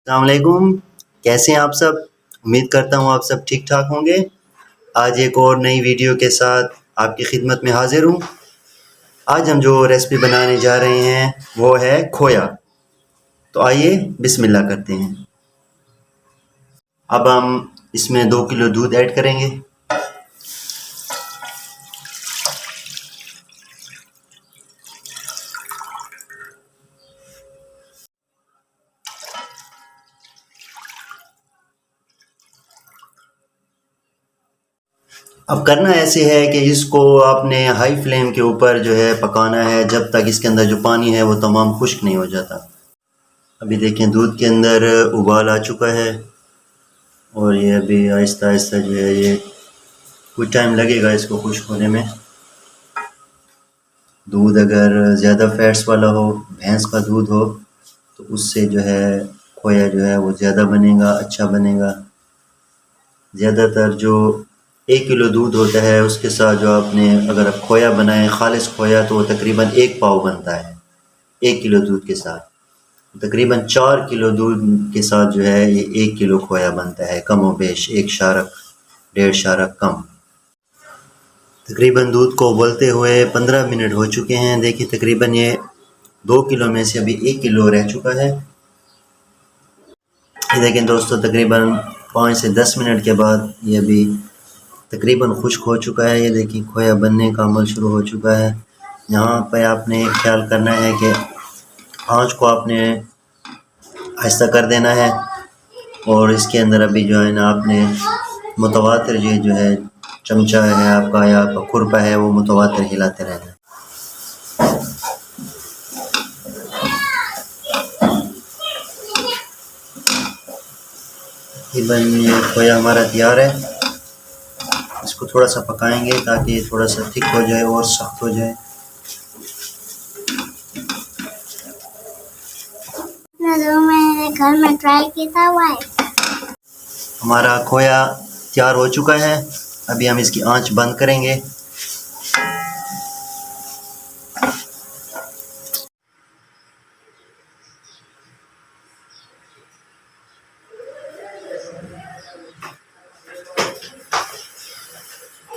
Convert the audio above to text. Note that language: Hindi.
अस्सलाम वालेकुम। कैसे हैं आप सब? उम्मीद करता हूँ आप सब ठीक ठाक होंगे। आज एक और नई वीडियो के साथ आपकी खिदमत में हाजिर हूँ। आज हम जो रेसिपी बनाने जा रहे हैं वो है खोया। तो आइए बिस्मिल्लाह करते हैं। अब हम इसमें 2 किलो दूध ऐड करेंगे। अब करना ऐसे है कि इसको आपने हाई फ्लेम के ऊपर जो है पकाना है जब तक इसके अंदर जो पानी है वो तमाम खुश्क नहीं हो जाता। अभी देखें दूध के अंदर उबाल आ चुका है और ये अभी आहिस्ता आहिस्ता जो है ये कुछ टाइम लगेगा इसको खुश्क होने में। दूध अगर ज़्यादा फैट्स वाला हो, भैंस का दूध हो, तो उससे जो है खोया जो है वो ज़्यादा बनेगा, अच्छा बनेगा। ज़्यादातर जो 1 किलो दूध होता है उसके साथ जो आपने अगर आप खोया बनाएं, खालिस खोया, तो वो तकरीबन 1 पाव बनता है 1 किलो दूध के साथ। तकरीबन 4 किलो दूध के साथ जो है ये 1 किलो खोया बनता है, कम व बेश 1 शारक 1.5 शारक कम। तकरीबन दूध को उबलते हुए 15 मिनट हो चुके हैं। देखिए तकरीबन ये 2 किलो में से अभी 1 किलो रह चुका है। ये देखें दोस्तों, तकरीबन 5 से 10 मिनट के बाद ये अभी तकरीबन खुश्क हो चुका है। ये देखिए खोया बनने का अमल शुरू हो चुका है। यहाँ पे आपने ख्याल करना है कि आँच को आपने आहिस्ता कर देना है और इसके अंदर अभी जो है ना आपने मुतवातिर ये जो है चमचा है आपका या आपका खुरपा है वो मुतवातिर हिलाते रहना है। तकरीबन ये खोया हमारा तैयार है। इसको थोड़ा सा पकाएंगे ताकि ये थोड़ा सा थिक हो जाए और सख्त हो जाए। जो मैंने घर में ट्राई किया हुआ है। हमारा खोया तैयार हो चुका है। अभी हम इसकी आंच बंद करेंगे